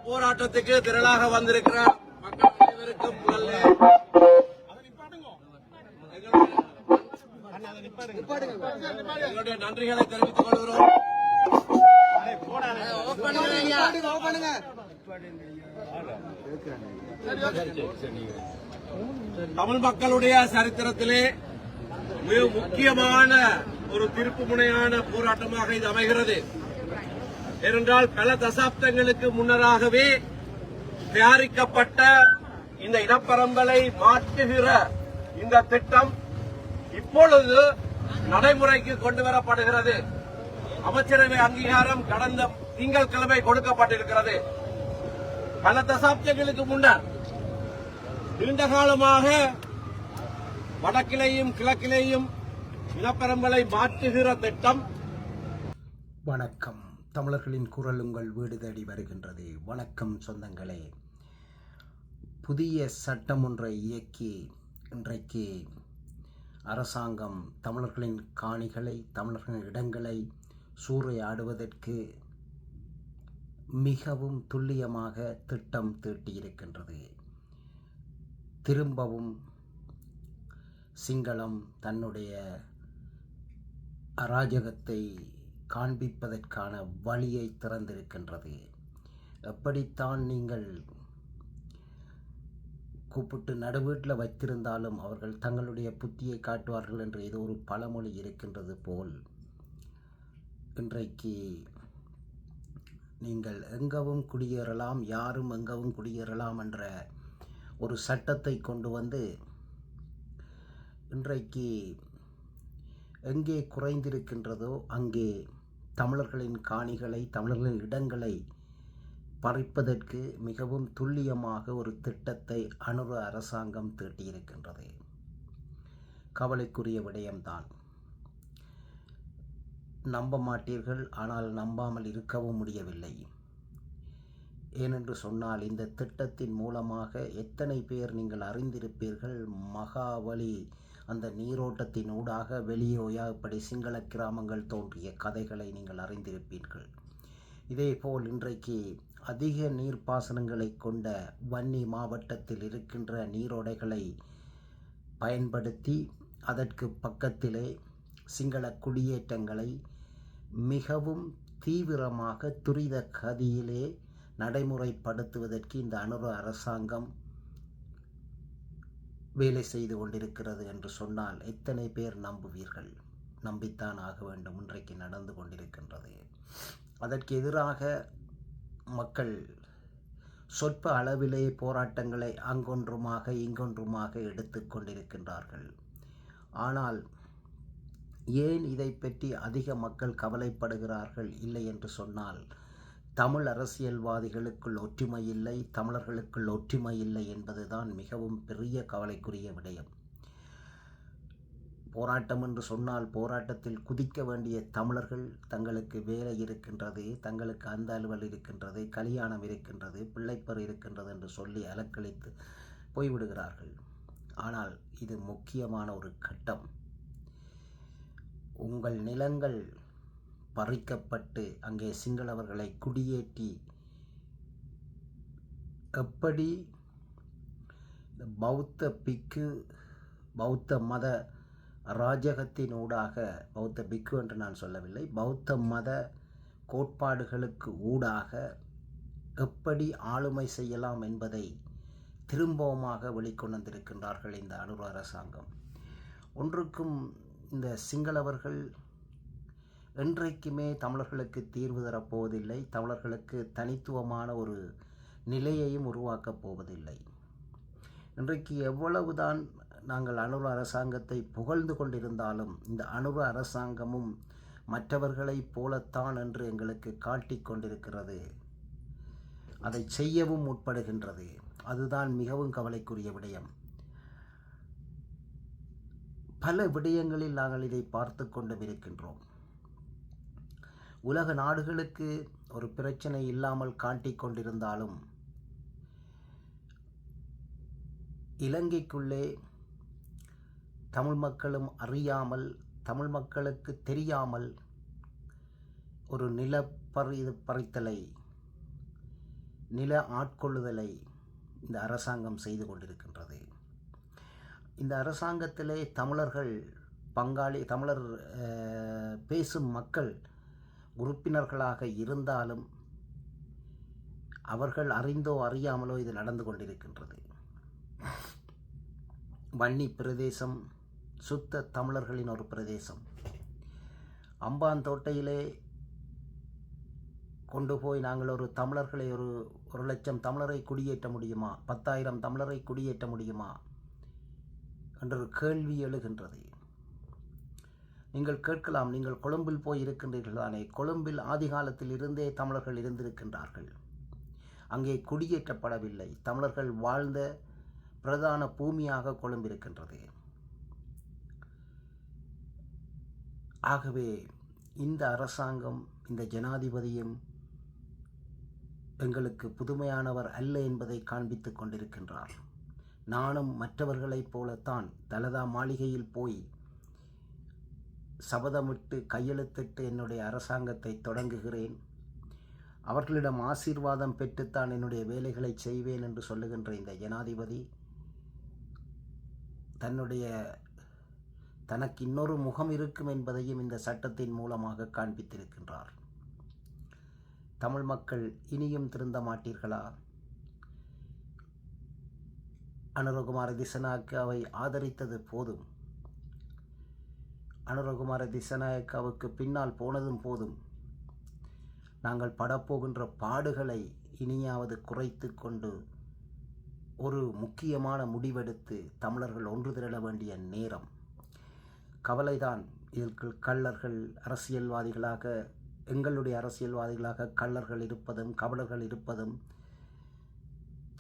போராட்டத்துக்கு திரளாக வந்திருக்கிற மக்கள் அனைவருக்கும் எங்களுடைய நன்றிகளை தெரிவித்துக் கொள்கிறோம். தமிழ் மக்களுடைய சரித்திரத்திலே மிக முக்கியமான ஒரு திருப்பு முனையான போராட்டமாக இது அமைகிறது. ஏனென்றால் பல தசாப்தங்களுக்கு முன்னராகவே தயாரிக்கப்பட்ட இந்த இனப்பரம்பலை மாற்றுகிற இந்த திட்டம் இப்பொழுது நடைமுறைக்கு கொண்டு வரப்படுகிறது. அமைச்சரவை அங்கீகாரம் கடந்த திங்கட்கிழமை கொடுக்கப்பட்டிருக்கிறது. பல தசாப்தங்களுக்கு முன்னர் நீண்ட காலமாக வடக்கிலேயும் கிழக்கிலேயும் இனப்பரம்பலை மாற்றுகிற திட்டம். வணக்கம். தமிழர்களின் குரல் உங்கள் வீடு தேடி வருகின்றது. வணக்கம் சொந்தங்களே. புதிய சட்டம் ஒன்றை இயக்கி இன்றைக்கு அரசாங்கம் தமிழர்களின் காணிகளை, தமிழர்களின் இடங்களை சூறையாடுவதற்கு மிகவும் துல்லியமாக திட்டம் தீட்டியிருக்கின்றது. திரும்பவும் சிங்களம் தன்னுடைய அராஜகத்தை காண்பிப்பதற்கான வழியை திறந்திருக்கின்றது. எப்படித்தான் நீங்கள் கூப்பிட்டு நடுவீட்டில் வைத்திருந்தாலும் அவர்கள் தங்களுடைய புத்தியை காட்டுவார்கள் என்று ஏதோ ஒரு பழமொழி இருக்கின்றது போல் இன்றைக்கு நீங்கள் எங்கவும் குடியேறலாம், யாரும் எங்கவும் குடியேறலாம் என்ற ஒரு சட்டத்தை கொண்டு வந்து இன்றைக்கு எங்கே குறைந்திருக்கின்றதோ அங்கே தமிழர்களின் காணிகளை, தமிழர்களின் இடங்களை பறிப்பதற்கு மிகவும் துல்லியமாக ஒரு திட்டத்தை அனுர அரசாங்கம் தீட்டியிருக்கின்றது. கவலைக்குரிய விடயம்தான். நம்ப மாட்டீர்கள், ஆனால் நம்பாமல் இருக்கவும் முடியவில்லை. ஏனென்று சொன்னால் இந்த திட்டத்தின் மூலமாக எத்தனை பேர் நீங்கள் அறிந்திருப்பீர்கள். மகாவலி அந்த நீரோட்டத்தின் ஊடாக வெளியோயாப்படி சிங்கள கிராமங்கள் தோன்றிய கதைகளை நீங்கள் அறிந்திருப்பீர்கள். இதேபோல் இன்றைக்கு அதிக நீர்ப்பாசனங்களை கொண்ட வன்னி மாவட்டத்தில் இருக்கின்ற நீரோடைகளை பயன்படுத்தி அதற்கு பக்கத்திலே சிங்கள குடியேற்றங்களை மிகவும் தீவிரமாக துரித கதியிலே நடைமுறைப்படுத்துவதற்கு இந்த அனுர அரசாங்கம் வேலை செய்து கொண்டிருக்கிறது என்று சொன்னால் எத்தனை பேர் நம்புவீர்கள்? நம்பித்தான் ஆக வேண்டும். இன்றைக்கு நடந்து கொண்டிருக்கின்றது. அதற்கு எதிராக மக்கள் சொற்ப அளவிலே போராட்டங்களை அங்கொன்றுமாக இங்கொன்றுமாக எடுத்து கொண்டிருக்கின்றார்கள். ஆனால் ஏன் இதை பற்றி அதிக மக்கள் கவலைப்படுகிறார்கள் இல்லை என்று சொன்னால், தமிழ் அரசியல்வாதிகளுக்குள் ஒற்றுமை இல்லை, தமிழர்களுக்குள் ஒற்றுமை இல்லை என்பதுதான் மிகவும் பெரிய கவலைக்குரிய விடயம். போராட்டம் என்று சொன்னால் போராட்டத்தில் குதிக்க வேண்டிய தமிழர்கள் தங்களுக்கு வேலை இருக்கின்றது, தங்களுக்கு அந்த அலுவல் இருக்கின்றது, கல்யாணம் இருக்கின்றது, பிள்ளைப்பர் இருக்கின்றது என்று சொல்லி அலக்களித்து போய்விடுகிறார்கள். ஆனால் இது முக்கியமான ஒரு கட்டம். உங்கள் நிலங்கள் பறிக்கப்பட்டு அங்கே சிங்களவர்களை குடியேற்றி எப்படி பௌத்த பிக்கு, பௌத்த மத அராஜகத்தினூடாக, பௌத்த பிக்கு என்று நான் சொல்லவில்லை, பௌத்த மத கோட்பாடுகளுக்கு ஊடாக எப்படி ஆளுமை செய்யலாம் என்பதை திரும்பவுமாக வெளிக்கொண்டிருக்கின்றார்கள் இந்த அனுர அரசாங்கம். ஒன்றுக்கும் இந்த சிங்களவர்கள் என்றைக்குமே தமிழர்களுக்கு தீர்வு தரப்போவதில்லை, தமிழர்களுக்கு தனித்துவமான ஒரு நிலையையும் உருவாக்கப் போவதில்லை. இன்றைக்கு எவ்வளவுதான் நாங்கள் அனுர அரசாங்கத்தை புகழ்ந்து கொண்டிருந்தாலும் இந்த அனுர அரசாங்கமும் மற்றவர்களைப் போலத்தான் என்று எங்களுக்கு காட்டிக் கொண்டிருக்கிறது. அதை செய்யவும் முற்படுகின்றது. அதுதான் மிகவும் கவலைக்குரிய விடயம். பல விடயங்களில் நாங்கள் இதை பார்த்து கொண்டும் இருக்கின்றோம். உலக நாடுகளுக்கு ஒரு பிரச்சனை இல்லாமல் காட்டிக் கொண்டிருந்தாலும் இலங்கைக்குள்ளே தமிழ் மக்களும் அறியாமல், தமிழ் மக்களுக்கு தெரியாமல் ஒரு பறித்தலை, நில ஆட்கொள்ளுதலை இந்த அரசாங்கம் செய்து கொண்டிருக்கின்றது. இந்த அரசாங்கத்திலே தமிழர் பேசும் மக்கள் உறுப்பினர்களாக இருந்தாலும் அவர்கள் அறிந்தோ அறியாமலோ இது நடந்து கொண்டிருக்கின்றது. வன்னி பிரதேசம் சுத்த தமிழர்களின் ஒரு பிரதேசம். அம்பாந்தோட்டையிலே கொண்டு போய் நாங்கள் ஒரு தமிழர்களை ஒரு லட்சம் தமிழரை குடியேற்ற முடியுமா, 10,000 தமிழரை குடியேற்ற முடியுமா என்ற ஒரு கேள்வி எழுகின்றது. நீங்கள் கேட்கலாம், நீங்கள் கொழும்பில் போய் இருக்கின்றீர்கள் தானே? கொழும்பில் ஆதி காலத்தில் இருந்தே தமிழர்கள் இருந்திருக்கின்றார்கள். அங்கே குடியேற்றப்படவில்லை. தமிழர்கள் வாழ்ந்த பிரதான பூமியாக கொழும்பிருக்கின்றது. ஆகவே இந்த அரசாங்கம், இந்த ஜனாதிபதியும் எங்களுக்கு புதுமையானவர் அல்ல என்பதை காண்பித்துக் கொண்டிருக்கின்றார். நானும் மற்றவர்களைப் போலத்தான் தலதா மாளிகையில் போய் சபதமிட்டு கையெழுத்திட்டு என்னுடைய அரசாங்கத்தை தொடங்குகிறேன், அவர்களிடம் ஆசீர்வாதம் பெற்றுத்தான் என்னுடைய வேலைகளை செய்வேன் என்று சொல்லுகின்ற இந்த ஜனாதிபதி தனக்கு இன்னொரு முகம் இருக்கும் என்பதையும் இந்த சட்டத்தின் மூலமாக காண்பித்திருக்கின்றார். தமிழ் மக்கள் இனியும் திருந்த மாட்டீர்களா? அனுரகுமார திசநாயக்காவை ஆதரித்தது போதும். அனுரகுமார திசநாயக்காவுக்கு பின்னால் போனதும் போதும். நாங்கள் படப்போகின்ற பாடுகளை இனியாவது குறைத்து கொண்டு ஒரு முக்கியமான முடிவெடுத்து தமிழர்கள் ஒன்று திரள வேண்டிய நேரம். கவலைதான், இதற்கு கள்ளர்கள் அரசியல்வாதிகளாக, எங்களுடைய அரசியல்வாதிகளாக கள்ளர்கள் இருப்பதும், கபடர்கள் இருப்பதும்,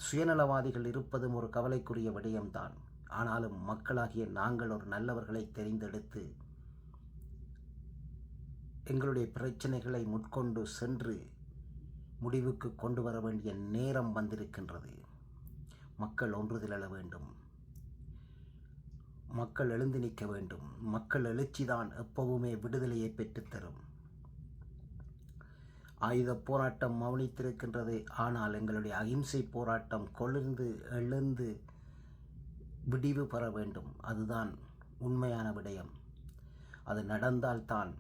சுயநலவாதிகள் இருப்பதும் ஒரு கவலைக்குரிய விடயம்தான். ஆனாலும் மக்களாகிய நாங்கள் ஒரு நல்லவர்களை தெரிந்தெடுத்து எங்களுடைய பிரச்சனைகளை முற்கொண்டு சென்று முடிவுக்கு கொண்டு வர வேண்டிய நேரம் வந்திருக்கின்றது. மக்கள் ஒன்று திரள வேண்டும். மக்கள் எழுந்து நிற்க வேண்டும். மக்கள் எழுச்சிதான் எப்பவுமே விடுதலையை பெற்றுத்தரும். ஆயுத போராட்டம் மௌனித்திருக்கின்றது. ஆனால் எங்களுடைய அகிம்சை போராட்டம் எழுந்து விடிவு பெற வேண்டும். அதுதான் உண்மையான விடயம். அது நடந்தால்தான்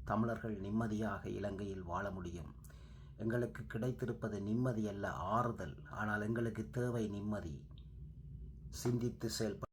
தமிழர்கள் நிம்மதியாக இலங்கையில் வாழ முடியும். எங்களுக்கு கிடைத்திருப்பது நிம்மதி அல்ல, ஆறுதல். ஆனால் எங்களுக்கு தேவை நிம்மதி. சிந்தித்து செயல்பட